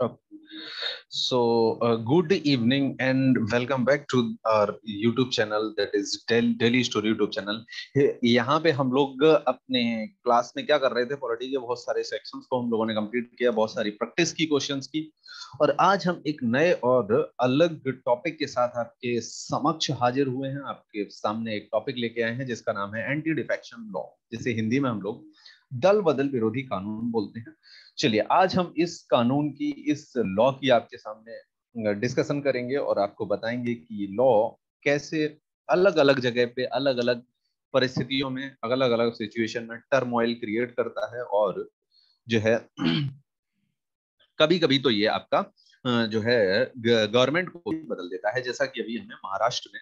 So, good evening and welcome back to our YouTube channel, that is Daily Story YouTube channel. यहाँ पे हम लोग अपने class में क्या कर रहे थे, पॉलिटी के बहुत सारे सेक्शंस को हम लोगों ने कंप्लीट किया, बहुत सारी प्रैक्टिस की, क्वेश्चंस की, और आज हम एक नए और अलग टॉपिक के साथ आपके समक्ष हाजिर हुए हैं। आपके सामने एक टॉपिक लेके आए हैं जिसका नाम है एंटी डिफेक्शन लॉ, जिसे हिंदी में हम लोग दल बदल विरोधी कानून बोलते हैं। चलिए, आज हम इस कानून की, इस लॉ की आपके सामने डिस्कशन करेंगे और आपको बताएंगे कि ये लॉ कैसे अलग अलग जगह पे, अलग अलग परिस्थितियों में, अलग अलग सिचुएशन में टर्मोइल क्रिएट करता है, और जो है कभी कभी तो ये आपका जो है गवर्नमेंट को भी बदल देता है, जैसा कि अभी हमें महाराष्ट्र में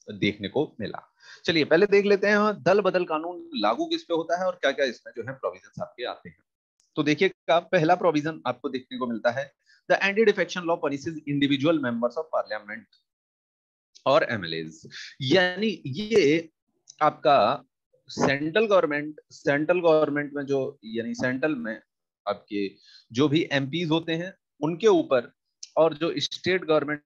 देखने को मिला। चलिए, पहले देख लेते हैं दल बदल कानून लागू किस पे होता है और क्या क्या इसमें जो है प्रोविजंस आपके आते हैं। तो देखिएगा, पहला प्रोविजन आपको देखने को मिलता है, the anti defection law punishes individual members of parliament और एमएलएज। यानी ये आपका सेंट्रल गवर्नमेंट में जो, यानी सेंट्रल में आपके जो भी एमपीज होते हैं उनके ऊपर, और जो स्टेट गवर्नमेंट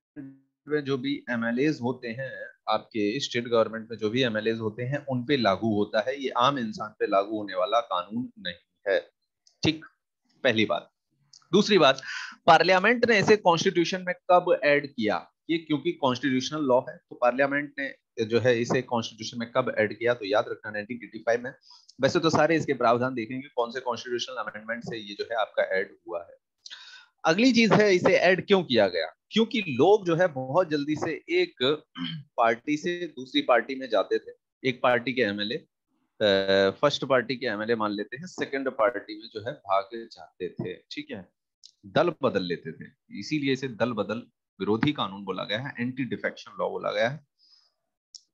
में जो भी एमएलएज होते हैं, आपके स्टेट गवर्नमेंट में जो भी एमएलएज होते हैं उन पे लागू होता है। ये आम इंसान पे लागू होने वाला कानून नहीं है। ठीक, पहली बात। दूसरी बात, पार्लियामेंट ने इसे कॉन्स्टिट्यूशन में कब ऐड किया? ये क्योंकि कॉन्स्टिट्यूशनल लॉ है, तो पार्लियामेंट ने जो है इसे कॉन्स्टिट्यूशन में कब ऐड किया, तो याद रखना 1985 में। वैसे तो सारे इसके प्रावधान देखेंगे कौन से कॉन्स्टिट्यूशनल अमेंडमेंट से ये जो है आपका ऐड हुआ है। अगली चीज है, इसे ऐड क्यों किया गया? क्योंकि लोग जो है बहुत जल्दी से एक पार्टी से दूसरी पार्टी में जाते थे। एक पार्टी के एमएलए फर्स्ट पार्टी के एमएलए मान लेते हैं, सेकंड पार्टी में जो है भाग जाते थे। ठीक है, दल बदल लेते थे, इसीलिए इसे दल बदल विरोधी कानून बोला गया है, एंटी डिफेक्शन लॉ बोला गया है।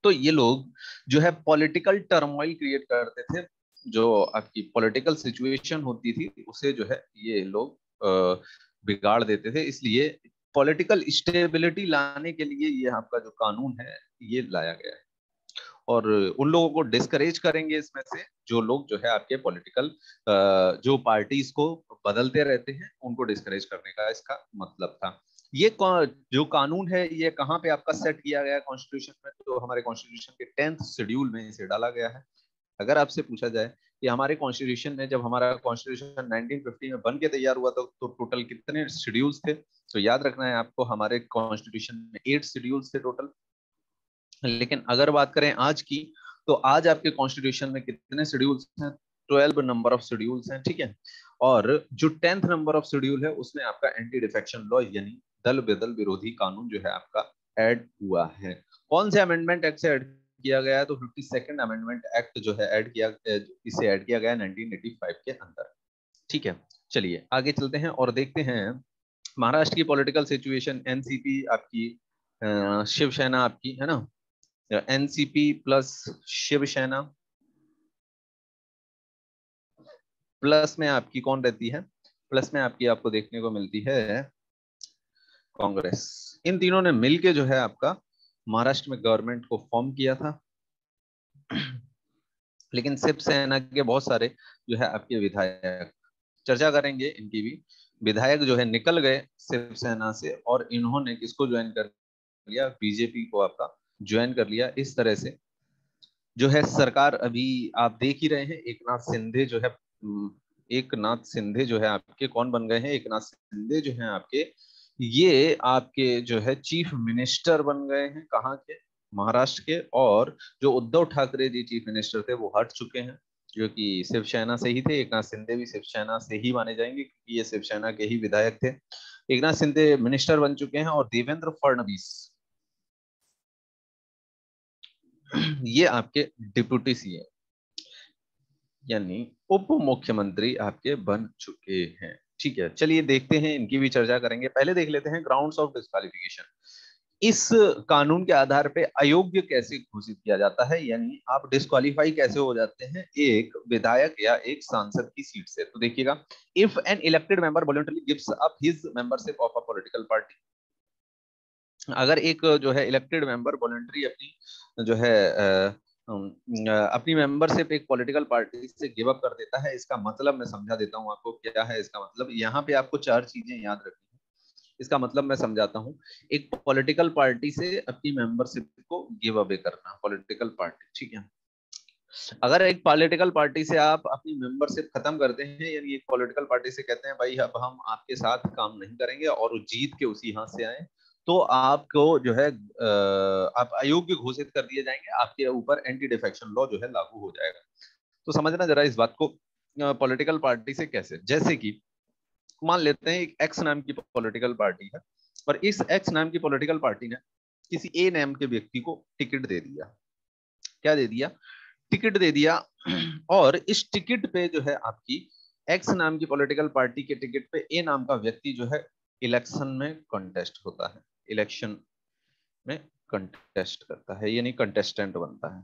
तो ये लोग जो है पॉलिटिकल टर्मोइल क्रिएट करते थे, जो आपकी पॉलिटिकल सिचुएशन होती थी उसे जो है ये लोग बिगाड़ देते थे। इसलिए पॉलिटिकल स्टेबिलिटी लाने के लिए ये आपका जो कानून है ये लाया गया है, और उन लोगों को डिस्करेज करेंगे इसमें से जो लोग जो है आपके पॉलिटिकल जो पार्टीज को बदलते रहते हैं, उनको डिस्करेज करने का इसका मतलब था। ये जो कानून है ये कहाँ पे आपका सेट किया गया है कॉन्स्टिट्यूशन में? तो हमारे कॉन्स्टिट्यूशन के 10th शेड्यूल में इसे डाला गया है। अगर आपसे पूछा जाए कि हमारे कॉन्स्टिट्यूशन में, जब हमारा कॉन्स्टिट्यूशन 1950 में बन के तैयार हुआ तो टोटल कितने शेड्यूल्स थे? तो याद रखना है आपको, हमारे कॉन्स्टिट्यूशन में 8 शेड्यूल्स थे टोटल। लेकिन अगर बात करें आज की, तो आज आपके कॉन्स्टिट्यूशन में कितने शेड्यूल्स हैं? 12 नंबर ऑफ शेड्यूल्स हैं। ठीक है, और जो 10th नंबर ऑफ शेड्यूल है उसमें आपका एंटी डिफेक्शन लॉ यानी दल बदल विरोधी कानून जो है आपका ऐड हुआ है। कौन से अमेंडमेंट एक्ट से ऐड किया गया है? तो 52nd अमेंडमेंट एक्ट जो है इसे ऐड किया गया है 1985 के अंदर। ठीक है, चलिए आगे चलते हैं और देखते हैं महाराष्ट्र की पॉलिटिकल सिचुएशन। एनसीपी आपकी, शिवसेना आपकी है ना, एनसीपी प्लस शिवसेना, प्लस में आपकी कौन रहती है? प्लस में आपकी आपको देखने को मिलती है कांग्रेस। इन तीनों ने मिलके जो है आपका महाराष्ट्र में गवर्नमेंट को फॉर्म किया था। लेकिन शिवसेना के बहुत सारे जो है आपके विधायक, चर्चा करेंगे इनकी भी, विधायक जो है निकल गए शिवसेना से, और इन्होंने किसको ज्वाइन कर लिया? बीजेपी को आपका ज्वाइन कर लिया। इस तरह से जो है सरकार अभी आप देख ही रहे हैं, एक नाथ शिंदे जो है आपके कौन बन गए हैं? एक नाथ शिंदे जो है आपके, ये आपके जो है चीफ मिनिस्टर बन गए हैं। कहाँ के? महाराष्ट्र के। और जो उद्धव ठाकरे जी चीफ मिनिस्टर थे वो हट चुके हैं, जो कि शिवसेना से ही थे। एक नाथ शिंदे भी शिवसेना से ही माने जाएंगे क्योंकि ये शिवसेना के ही विधायक थे। एक नाथ शिंदे मिनिस्टर बन चुके हैं, और देवेंद्र फडणवीस ये आपके डिप्यूटी सीएम यानी उप मुख्यमंत्री आपके बन चुके हैं। ठीक है, चलिए देखते हैं, इनकी भी चर्चा करेंगे। पहले देख लेते हैं ग्राउंड्स ऑफ डिस्क्वालिफिकेशन। इस कानून के आधार पे अयोग्य कैसे घोषित किया जाता है, यानी आप डिस्क्वालीफाई कैसे हो जाते हैं एक विधायक या एक सांसद की सीट से? तो देखिएगा, if an elected member voluntarily gives up his membership of a political party. अगर एक जो है इलेक्टेड मेंबर वॉलंटरी अपनी जो है अपनी मेंबरशिप एक पॉलिटिकल पार्टी से गिव अप कर देता है, इसका मतलब मैं समझा देता हूं आपको क्या है इसका मतलब। यहाँ पे आपको चार चीजें याद रखनी है। इसका मतलब मैं समझाता हूँ, एक पॉलिटिकल पार्टी से अपनी मेंबरशिप को गिव अवे करना, पॉलिटिकल पार्टी, ठीक है। अगर एक पॉलिटिकल पार्टी से आप अपनी मेंबरशिप खत्म करते हैं, यानी एक पॉलिटिकल पार्टी से कहते हैं भाई अब हम आपके साथ काम नहीं करेंगे और जीत के उसी हाथ से आए, तो आपको जो है आप अयोग्य घोषित कर दिए जाएंगे, आपके ऊपर एंटी डिफेक्शन लॉ जो है लागू हो जाएगा। तो समझना जरा इस बात को, पॉलिटिकल पार्टी से कैसे, जैसे कि मान लेते हैं एक एक्स नाम की पॉलिटिकल पार्टी है और इस एक्स नाम की पॉलिटिकल पार्टी ने किसी ए नाम के व्यक्ति को टिकट दे दिया। क्या दे दिया? टिकट दे दिया। और इस टिकट पे जो है आपकी एक्स नाम की पॉलिटिकल पार्टी के टिकट पे ए नाम का व्यक्ति जो है इलेक्शन में कंटेस्ट होता है, इलेक्शन में कंटेस्ट करता है, यानी कंटेस्टेंट बनता है,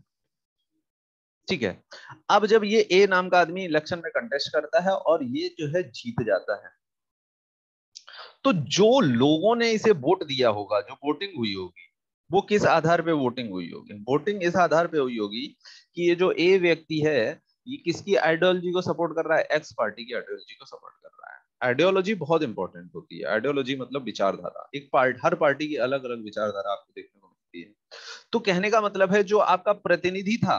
ठीक है। अब जब ये ए नाम का आदमी इलेक्शन में कंटेस्ट करता है और ये जो है जीत जाता है, तो जो लोगों ने इसे वोट दिया होगा, जो वोटिंग हुई होगी, वो किस आधार पे वोटिंग हुई होगी? वोटिंग इस आधार पे हुई होगी कि ये जो ए व्यक्ति है ये किसकी आइडियोलॉजी को सपोर्ट कर रहा है? एक्स पार्टी की आइडियोलॉजी को सपोर्ट कर रहा है। आइडियोलॉजी बहुत इंपॉर्टेंट होती है। आइडियोलॉजी मतलब विचारधारा। एक हर पार्टी की अलग अलग विचारधारा आपको देखने को मिलती है। तो कहने का मतलब है जो आपका प्रतिनिधि था,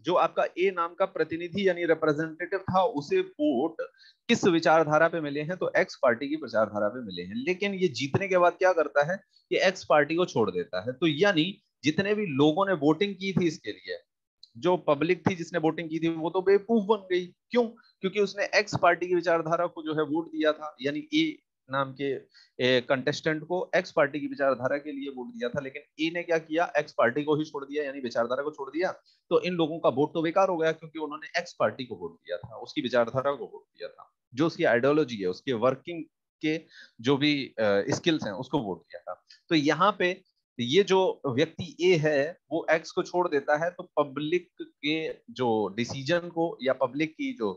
जो आपका ए नाम का प्रतिनिधि यानी रिप्रेजेंटेटिव था, उसे वोट किस विचारधारा पे मिले हैं? तो एक्स पार्टी की विचारधारा पे मिले हैं। लेकिन ये जीतने के बाद क्या करता है कि एक्स पार्टी को छोड़ देता है। तो यानी जितने भी लोगों ने वोटिंग की थी इसके लिए, जो पब्लिक थी जिसने वोटिंग की थी, वो तो बेवकूफ बन गई। क्यों? क्योंकि उसने एक्स पार्टी की विचारधारा को जो है वोट दिया था, यानी ए नाम के कंटेस्टेंट को एक्स पार्टी की विचारधारा के लिए वोट दिया था। लेकिन ए ने क्या किया? एक्स पार्टी को ही छोड़ दिया, यानी विचारधारा को छोड़ दिया। तो इन लोगों का वोट तो बेकार हो गया, क्योंकि उन्होंने एक्स पार्टी को वोट दिया था, उसकी विचारधारा को वोट दिया था, जो उसकी आइडियोलॉजी है, उसके वर्किंग के जो भी स्किल्स हैं उसको वोट दिया था। तो यहाँ पे ये जो व्यक्ति ए है वो एक्स को छोड़ देता है, तो पब्लिक के जो डिसीजन को या पब्लिक की जो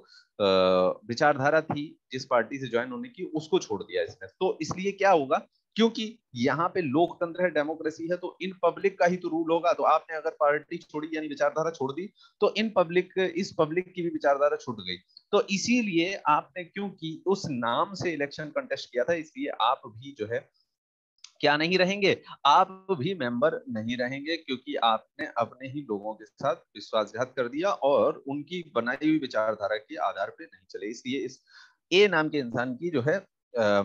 विचारधारा थी जिस पार्टी से ज्वाइन होने की, उसको छोड़ दिया इसने। तो इसलिए क्या होगा, क्योंकि यहाँ पे लोकतंत्र है, डेमोक्रेसी है, तो इन पब्लिक का ही तो रूल होगा। तो आपने अगर पार्टी छोड़ी यानी विचारधारा छोड़ दी, तो इस पब्लिक की भी विचारधारा छूट गई। तो इसीलिए आपने, क्योंकि उस नाम से इलेक्शन कंटेस्ट किया था, इसलिए आप भी जो है क्या नहीं रहेंगे? आप भी मेंबर नहीं रहेंगे, क्योंकि आपने अपने ही लोगों के साथ विश्वासघात कर दिया और उनकी बनाई हुई विचारधारा के आधार पे नहीं चले। इसलिए इस ए नाम के इंसान की जो है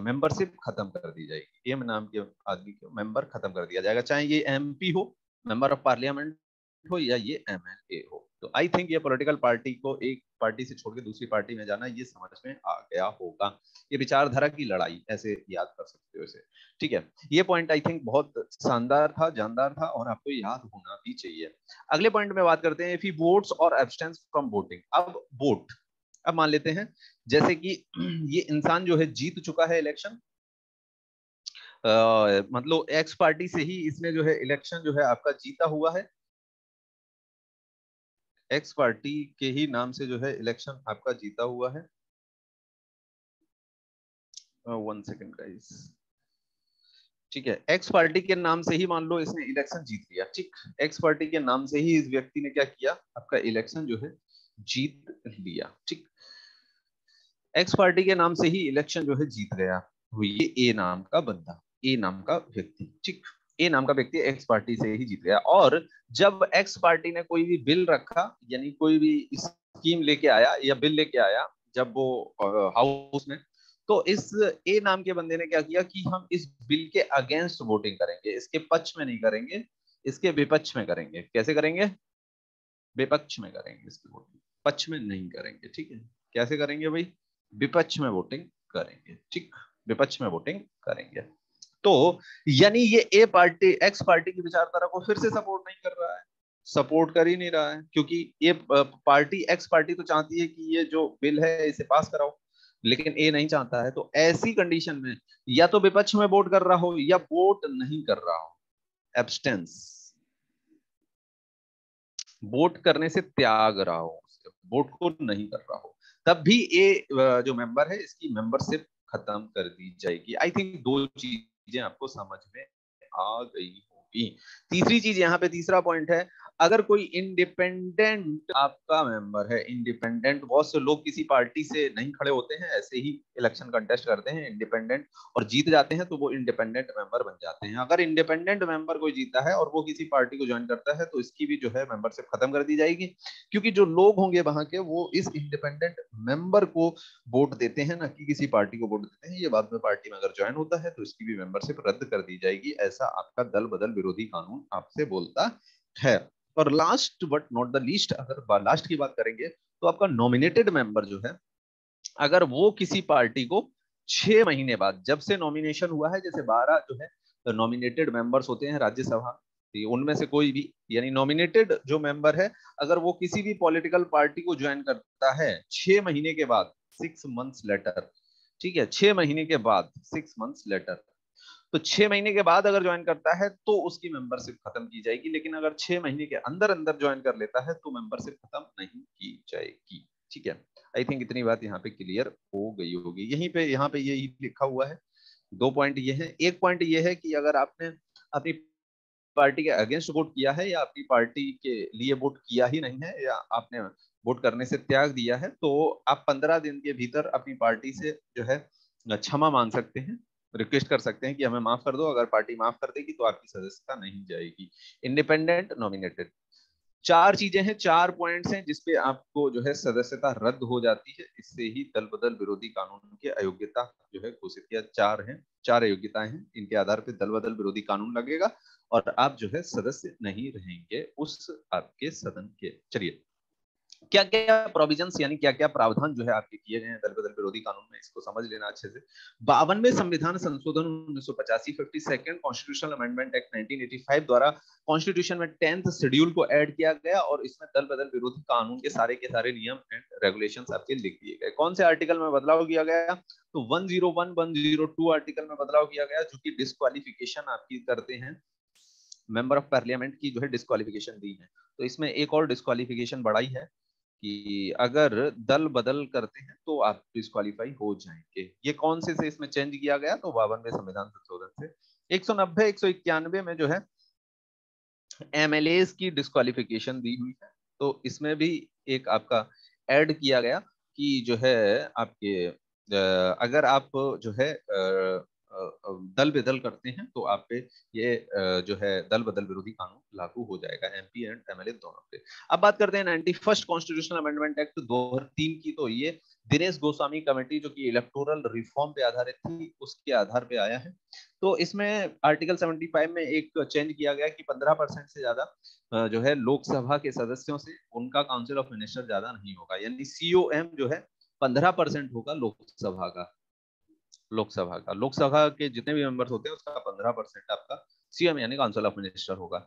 मेंबरशिप खत्म कर दी जाएगी। ए नाम के आदमी को मेंबर खत्म कर दिया जाएगा, चाहे ये एमपी हो, मेंबर ऑफ पार्लियामेंट हो, या ये एमएलए हो। तो आई थिंक ये पॉलिटिकल पार्टी को एक पार्टी से छोड़ के दूसरी पार्टी में जाना, ये समझ में आ गया होगा। ये विचारधारा की लड़ाई ऐसे याद कर सकते हो इसे, ठीक है। ये पॉइंट आई थिंक बहुत शानदार था, जानदार था, और आपको याद होना भी चाहिए। अगले पॉइंट में बात करते हैं, इफ ही वोट्स और एब्सटेंस फ्रॉम वोटिंग। अब वोट, अब मान लेते हैं जैसे कि ये इंसान जो है जीत चुका है इलेक्शन, मतलब एक्स पार्टी से ही इसने जो है इलेक्शन जो है आपका जीता हुआ है, एक्स पार्टी के ही नाम से जो है इलेक्शन आपका जीता हुआ है। 1 सेकेंड गाइस, ठीक है। एक्स पार्टी के नाम से ही मान लो इसने इलेक्शन जीत लिया, ठीक। एक्स पार्टी के नाम से ही इस व्यक्ति ने क्या किया? आपका इलेक्शन जो है जीत लिया, ठीक। एक्स पार्टी के नाम से ही इलेक्शन जो है जीत गया, वो ये ए नाम का बंदा, ए नाम का व्यक्ति, ठीक। ए नाम का व्यक्ति एक्स पार्टी से ही जीत गया। और जब एक्स पार्टी ने कोई भी बिल रखा, यानी कोई भी स्कीम लेके आया या बिल लेके आया जब वो हाउस में, तो इस ए नाम के बंदे ने क्या किया कि हम इस बिल के अगेंस्ट वोटिंग करेंगे, इसके पक्ष में नहीं करेंगे, इसके विपक्ष में करेंगे। कैसे करेंगे? विपक्ष में करेंगे इसकी वोटिंग, पक्ष में नहीं करेंगे, ठीक है। कैसे करेंगे भाई? विपक्ष में वोटिंग करेंगे, ठीक। विपक्ष में वोटिंग करेंगे। तो यानी ये ए पार्टी एक्स पार्टी की विचारधारा को फिर से सपोर्ट नहीं कर रहा है, सपोर्ट कर ही नहीं रहा है, क्योंकि ये पार्टी एक्स पार्टी तो चाहती है कि ये जो बिल है इसे पास कराओ, लेकिन ए नहीं चाहता है। तो ऐसी कंडीशन में या तो विपक्ष में वोट कर रहा हो या वोट नहीं कर रहा हो, एब्सटेंस, वोट करने से त्याग रहा हो, वोट को नहीं कर रहा हो, तब भी ये जो मेंबर है इसकी मेंबरशिप खत्म कर दी जाएगी। आई थिंक दो चीजें आपको समझ में आ गई होगी। तीसरी चीज यहाँ पे तीसरा पॉइंट है, अगर कोई इंडिपेंडेंट आपका मेंबर है, इंडिपेंडेंट, बहुत से लोग किसी पार्टी से नहीं खड़े होते हैं, ऐसे ही इलेक्शन कंटेस्ट करते हैं इंडिपेंडेंट और जीत जाते हैं, तो वो इंडिपेंडेंट मेंबर बन जाते हैं। अगर इंडिपेंडेंट मेंबर कोई जीता है और वो किसी पार्टी को ज्वाइन करता है तो इसकी भी जो है मेंबरशिप खत्म कर दी जाएगी, क्योंकि जो लोग होंगे वहां के वो इस इंडिपेंडेंट मेंबर को वोट देते हैं, ना कि किसी पार्टी को वोट देते हैं। ये बाद में पार्टी में अगर ज्वाइन होता है तो इसकी भी मेंबरशिप रद्द कर दी जाएगी, ऐसा आपका दल बदल विरोधी कानून आपसे बोलता है। और last but not the least, अगर लास्ट की बात करेंगे तो आपका नॉमिनेटेड मेंबर जो है, अगर वो किसी पार्टी को 6 महीने बाद, जब से नॉमिनेशन हुआ है, जैसे 12 जो है नॉमिनेटेड मेंबर्स होते हैं राज्यसभा, उनमें से कोई भी, यानी नॉमिनेटेड जो मेंबर है, अगर वो किसी भी पॉलिटिकल पार्टी को ज्वाइन करता है 6 महीने के बाद, 6 मंथ्स लेटर, ठीक है, 6 महीने के बाद, 6 मंथ्स लेटर, तो 6 महीने के बाद अगर ज्वाइन करता है तो उसकी मेंबरशिप खत्म की जाएगी, लेकिन अगर 6 महीने के अंदर अंदर ज्वाइन कर लेता है तो मेंबरशिप खत्म नहीं की जाएगी। ठीक है, आई थिंक इतनी बात यहाँ पे क्लियर हो गई होगी। यहाँ पे यही लिखा हुआ है। 2 पॉइंट ये है। एक पॉइंट ये है कि अगर आपने अपनी पार्टी के अगेंस्ट वोट किया है या अपनी पार्टी के लिए वोट किया ही नहीं है या आपने वोट करने से त्याग दिया है, तो आप 15 दिन के भीतर अपनी पार्टी से जो है क्षमा मांग सकते हैं, रिक्वेस्ट कर सकते हैं कि हमें माफ कर दो। अगर पार्टी माफ कर देगी तो आपकी सदस्यता नहीं जाएगी। इंडिपेंडेंट, नॉमिनेटेड, 4 चीजें हैं, 4 पॉइंट्स हैं जिसपे आपको जो है सदस्यता रद्द हो जाती है। इससे ही दल बदल विरोधी कानून की अयोग्यता जो है घोषित किया। 4 अयोग्यताएं हैं, इनके आधार पर दल बदल विरोधी कानून लगेगा और आप जो है सदस्य नहीं रहेंगे उस आपके सदन के। चलिए, क्या क्या प्रोविजंस यानी क्या क्या प्रावधान जो है आपके किए गए हैं दल बदल विरोधी कानून में, इसको समझ लेना अच्छे से। 52वें संविधान संशोधन 1985, 52nd कॉन्स्टिट्यूशनल अमेंडमेंट एक्ट 1985 द्वारा कॉन्स्टिट्यूशन में 10th शेड्यूल को ऐड किया गया और इसमें दल बदल विरोधी कानून के सारे नियम एंड रेगुलेशंस आपके लिख दिए गए। कौन से आर्टिकल में बदलाव किया गया? तो 101, 102 आर्टिकल में बदलाव किया गया, जो कि डिस्क्वालिफिकेशन आपकी करते हैं, मेंबर ऑफ पार्लियामेंट की जो है डिस्क्वालिफिकेशन दी है। तो इसमें एक और डिस्क्वालिफिकेशन बढ़ाई है कि अगर दल बदल करते हैं तो आप डिस्क्वालीफाई हो जाएंगे। ये कौन से इसमें चेंज किया गया? तो 52वें संविधान संशोधन से 190, 191 में जो है एमएलएस की डिस्क्वालिफिकेशन दी हुई है। तो इसमें भी एक आपका ऐड किया गया कि जो है आपके अगर आप जो है दल बदल करते हैं तो आप पे ये जो है दल बदल विरोधी कानून लागू हो जाएगा, एमपी एंड एमएलए दोनों पे। अब बात करते हैं 91st कॉन्स्टिट्यूशनल अमेंडमेंट एक्ट 2003 की। तो ये दिनेश गोस्वामी कमेटी जो कि इलेक्टोरल रिफॉर्म पे आधारित थी, उसके आधार पे आया है। तो इसमें आर्टिकल 75 में एक चेंज किया गया कि 15% से ज्यादा जो है लोकसभा के सदस्यों से उनका काउंसिल ऑफ मिनिस्टर ज्यादा नहीं होगा, यानी सीओएम जो है 15% होगा लोकसभा के जितने भी मेंबर्स होते हैं उसका 15% आपका सीएम यानी काउंसिल ऑफ मिनिस्टर होगा।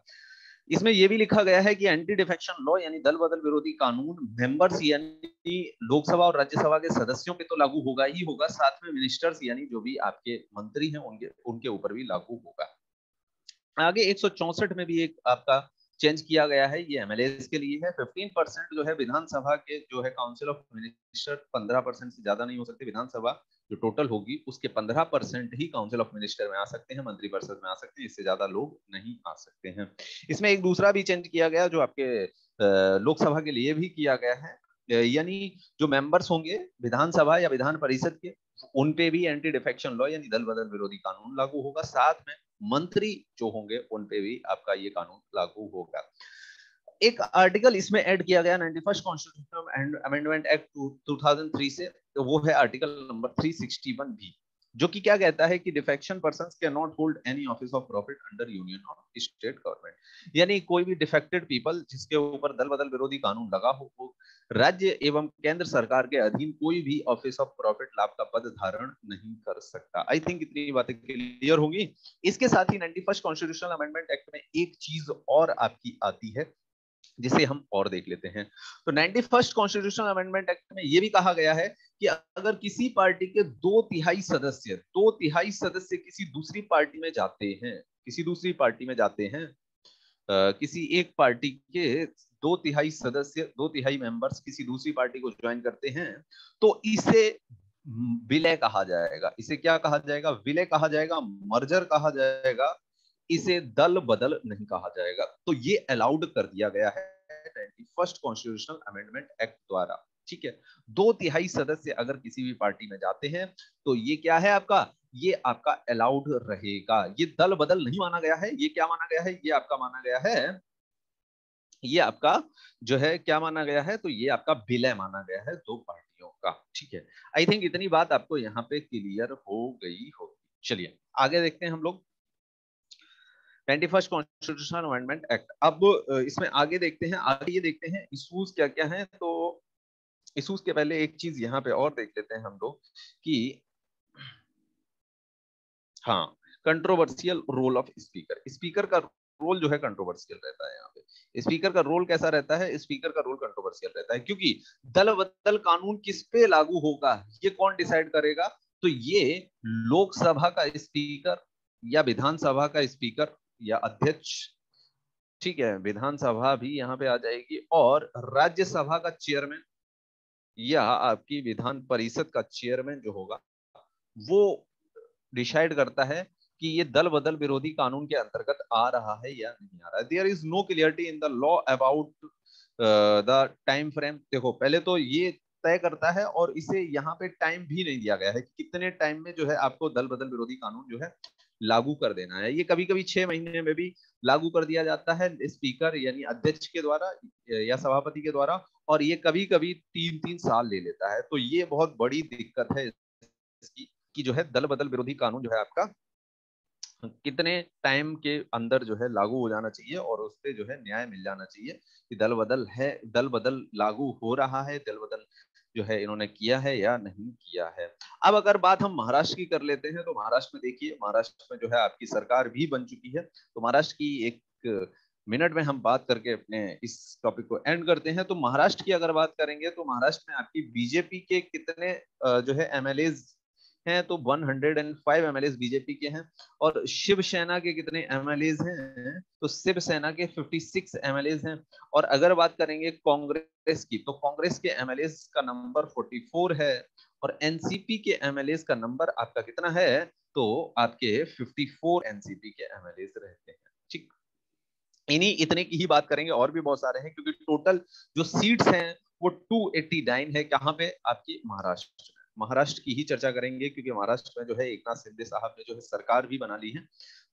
इसमें यह भी लिखा गया है कि एंटी डिफेक्शन लॉ यानी दल बदल विरोधी कानून मेंबर्स यानी लोकसभा और राज्यसभा के सदस्यों पे तो लागू होगा ही होगा, साथ में मिनिस्टर्स यानी जो भी आपके मंत्री हैं उनके ऊपर भी लागू होगा। आगे 164 में भी एक आपका चेंज किया गया है, ये एमएलए के लिए है। 15% जो है विधानसभा के जो है काउंसिल ऑफ मिनिस्टर 15% से ज्यादा नहीं हो सकते। विधानसभा जो टोटल होगी उसके 15% ही काउंसिल ऑफ मिनिस्टर में आ सकते हैं, मंत्रिपरिषद में आ सकते हैं, इससे ज्यादा लोग नहीं आ सकते हैं। इसमें एक दूसरा भी चेंज किया गया जो आपके लोकसभा के लिए भी किया गया है, यानी जो मेंबर्स होंगे विधानसभा या विधान परिषद के, उन पे भी एंटी डिफेक्शन लॉ यानी दल बदल विरोधी कानून लागू होगा। साथ में मंत्री जो होंगे उन पे भी आपका ये कानून लागू होगा। एक आर्टिकल इसमें ऐड किया गया 91st कॉन्स्टिट्यूशनल अमेंडमेंट एक्ट 2003 से, तो वो है आर्टिकल नंबर 361 भी, जो कि क्या कहता है कि defection persons can not hold any office of profit under union of state government. यानी कोई भी डिफेक्टेड पीपल जिसके ऊपर दल बदल विरोधी कानून लगा हो, राज्य एवं केंद्र सरकार के अधीन कोई भी ऑफिस ऑफ प्रॉफिट लाभ का पद धारण नहीं कर सकता। आई थिंक इतनी बातें क्लियर होंगी। इसके साथ ही 91st कॉन्स्टिट्यूशनल अमेंडमेंट एक्ट में एक चीज और आपकी आती है जिसे हम और देख लेते हैं। तो 91st कॉन्स्टिट्यूशनल अमेंडमेंट एक्ट में यह भी कहा गया है कि अगर किसी पार्टी के 2/3 सदस्य किसी दूसरी पार्टी में जाते हैं, किसी एक पार्टी के 2/3 मेंबर्स किसी दूसरी पार्टी को ज्वाइन करते हैं, तो इसे विलय कहा जाएगा। इसे क्या कहा जाएगा? विलय कहा जाएगा, मर्जर कहा जाएगा, इसे दल बदल नहीं कहा जाएगा। तो ये अलाउड कर दिया गया है 21st कॉन्स्टिट्यूशनल अमेंडमेंट एक्ट द्वारा। ठीक है, 2/3 सदस्य अगर किसी भी पार्टी में जाते हैं तो ये क्या है आपका, ये आपका अलाउड रहेगा। ये दल बदल नहीं माना गया है, ये क्या माना गया है, ये आपका माना गया है, ये आपका जो है क्या माना गया है, तो ये आपका विलय माना गया है दो पार्टियों का। ठीक है, आई थिंक इतनी बात आपको यहाँ पे क्लियर हो गई होगी। चलिए आगे देखते हैं हम लोग 21st कॉन्स्टिट्यूशनल अमेंडमेंट एक्ट। अब इसमें आगे देखते हैं, आगे ये देखते हैं इशूज क्या क्या हैं। तो इशूज के पहले एक चीज यहाँ पे और देख लेते हैं हम लोग कि हाँ, controversial role of speaker. Speaker का रोल जो है कंट्रोवर्शियल रहता है। यहाँ पे स्पीकर का रोल कैसा रहता है, स्पीकर का रोल कंट्रोवर्शियल रहता है, क्योंकि दल बदल कानून किस पे लागू होगा ये कौन डिसाइड करेगा, तो ये लोकसभा का स्पीकर या विधानसभा का स्पीकर या अध्यक्ष, ठीक है, विधानसभा भी यहाँ पे आ जाएगी, और राज्यसभा का चेयरमैन या आपकी विधान परिषद का चेयरमैन जो होगा वो डिसाइड करता है कि ये दल बदल विरोधी कानून के अंतर्गत आ रहा है या नहीं आ रहा है। There is no clarity in the law about the time frame. देखो पहले तो ये तय करता है, और इसे यहाँ पे टाइम भी नहीं दिया गया है कि कितने टाइम में जो है आपको दल बदल विरोधी कानून जो है लागू कर देना है। ये कभी कभी 6 महीने में भी लागू कर दिया जाता है स्पीकर यानी अध्यक्ष के द्वारा या सभापति के द्वारा, और ये कभी कभी 3-3 साल ले लेता है। तो ये बहुत बड़ी दिक्कत है इसकी कि जो है दल बदल विरोधी कानून जो है आपका कितने टाइम के अंदर जो है लागू हो जाना चाहिए, और उस पे जो है न्याय मिल जाना चाहिए कि दल बदल है, दल बदल लागू हो रहा है, दल बदल जो है इन्होंने किया है या नहीं किया है। अब अगर बात हम महाराष्ट्र की कर लेते हैं, तो महाराष्ट्र में देखिए, महाराष्ट्र में जो है आपकी सरकार भी बन चुकी है। तो महाराष्ट्र की एक मिनट में हम बात करके अपने इस टॉपिक को एंड करते हैं। तो महाराष्ट्र की अगर बात करेंगे तो महाराष्ट्र में आपकी बीजेपी के कितने जो है एमएलए हैं, तो 105 एमएलए बीजेपी के हैं। और शिवसेना के कितने एमएलए हैं, तो शिवसेना के 56 एमएलए हैं। और अगर बात करेंगे कांग्रेस की, तो कांग्रेस के एमएलए का नंबर 44 है, और एनसीपी के एमएलए का नंबर आपका कितना है, तो आपके 54 एनसीपी के एमएलए रहते हैं। ठीक, इन्हीं इतने की ही बात करेंगे, और भी बहुत सारे हैं, क्योंकि टोटल जो सीट्स हैं वो 289 है। कहाँ पे, आपकी महाराष्ट्र में। महाराष्ट्र की ही चर्चा करेंगे, क्योंकि महाराष्ट्र में जो है एकनाथ शिंदे साहब ने जो है सरकार भी बना ली है,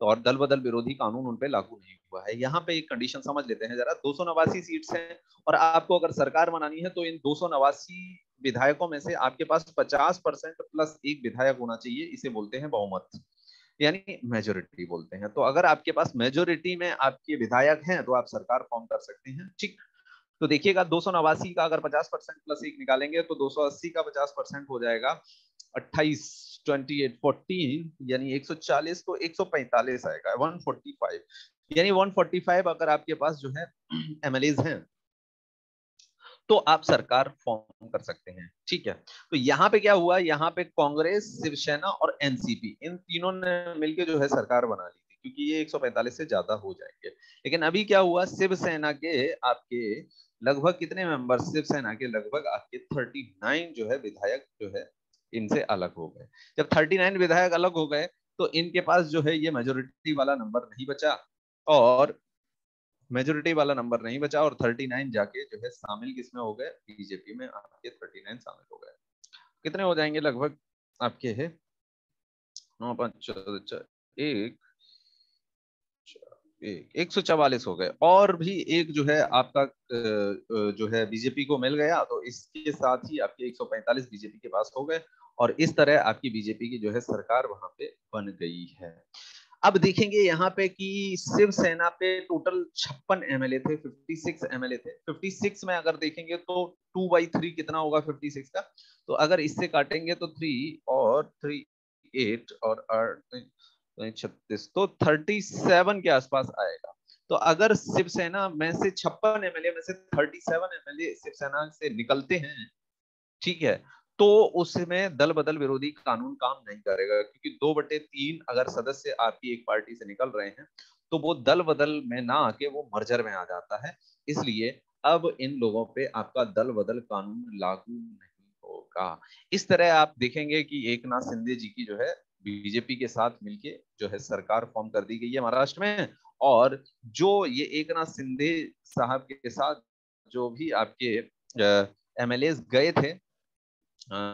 तो और दल बदल विरोधी कानून उन पे लागू नहीं हुआ है। यहाँ पे एक कंडीशन समझ लेते हैं जरा, 289 सीट्स हैं, और आपको अगर सरकार बनानी है तो इन 289 विधायकों में से आपके पास 50% प्लस एक विधायक होना चाहिए। इसे बोलते हैं बहुमत, यानी मेजोरिटी बोलते हैं। तो अगर आपके पास मेजोरिटी में आपके विधायक हैं तो आप सरकार फॉर्म कर सकते हैं। ठीक, तो देखिएगा 289 का अगर 50% प्लस एक निकालेंगे तो 280 का 50% हो जाएगा 28, 28, 14 यानी 140, तो 145 आएगा, 145 यानी 145 अगर आपके पास जो है एमएलए हैं तो आप सरकार फॉर्म कर सकते हैं। ठीक है, तो यहाँ पे क्या हुआ, यहाँ पे कांग्रेस, शिवसेना और एनसीपी, इन तीनों ने मिलकर जो है सरकार बना ली थी, क्योंकि ये 145 से ज्यादा हो जाएंगे। लेकिन अभी क्या हुआ, शिवसेना के आपके लगभग कितने मेंबर, शिवसेना के लगभग आपके 39 जो है विधायक जो है इनसे अलग हो गए। जब 39 विधायक अलग हो गए तो इनके पास जो है ये मेजोरिटी वाला नंबर नहीं बचा, और मेजोरिटी वाला नंबर नहीं बचा, और 39 जाके जो है शामिल किसमें हो गए, बीजेपी में आपके 39 शामिल हो गए। कितने हो जाएंगे लगभग आपके है 9 5 एक 144 हो गए, और भी एक जो है आपका जो है बीजेपी को मिल गया, तो इसके साथ ही आपके 145 बीजेपी के पास हो गए, और इस तरह आपकी बीजेपी की जो है सरकार वहां पे बन गई है। अब देखेंगे यहाँ पे कि शिवसेना पे टोटल 56 एमएलए थे, 56 एमएलए थे। 56 में अगर देखेंगे तो 2/3 कितना होगा 56 का, तो अगर इससे काटेंगे तो 3 और 3 8 और 8 36, तो 37 के आसपास आएगा। तो अगर शिवसेना में से 56 एमएलए में से 37 एमएलए शिवसेना से निकलते हैं, ठीक है, तो उसमें दल बदल विरोधी कानून काम नहीं करेगा, क्योंकि 2/3 अगर सदस्य आपकी एक पार्टी से निकल रहे हैं तो वो दल बदल में ना आके वो मर्जर में आ जाता है। इसलिए अब इन लोगों पे आपका दल बदल कानून लागू नहीं होगा। इस तरह आप देखेंगे कि एकनाथ शिंदे जी की जो है बीजेपी के साथ मिलके जो है सरकार फॉर्म कर दी गई है महाराष्ट्र में। और जो ये एकनाथ शिंदे साहब के साथ जो भी आपके एमएलए गए थे,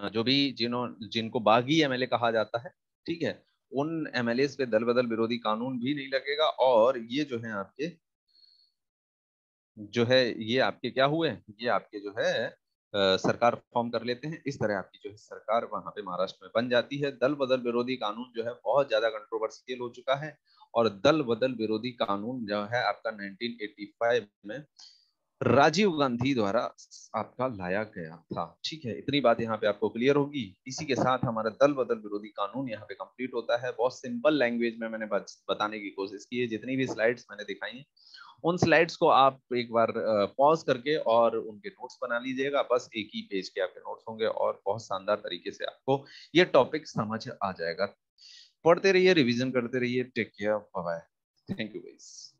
जो भी जिनको बागी एमएलए कहा जाता है, ठीक है, उन एमएलए पे दल बदल विरोधी कानून भी नहीं लगेगा। और ये जो है आपके जो है ये आपके क्या हुए, ये आपके जो है सरकार फॉर्म कर लेते हैं। इस तरह आपकी जो है सरकार वहां पे महाराष्ट्र में बन जाती है। दल बदल विरोधी कानून जो है बहुत ज्यादा कंट्रोवर्शियल हो चुका है। और दल बदल विरोधी कानून जो है आपका 1985 में राजीव गांधी द्वारा आपका लाया गया था। ठीक है, इतनी बात यहाँ पे आपको क्लियर होगी। इसी के साथ हमारा दल बदल विरोधी कानून यहाँ पे कंप्लीट होता है। बहुत सिंपल लैंग्वेज में मैंने बताने की कोशिश की है। जितनी भी स्लाइड्स मैंने दिखाई हैं उन स्लाइड्स को आप एक बार पॉज करके और उनके नोट्स बना लीजिएगा। बस एक ही पेज के आपके नोट्स होंगे और बहुत शानदार तरीके से आपको ये टॉपिक समझ आ जाएगा। पढ़ते रहिए, रिवीजन करते रहिए। Take care, bye bye, thank you guys.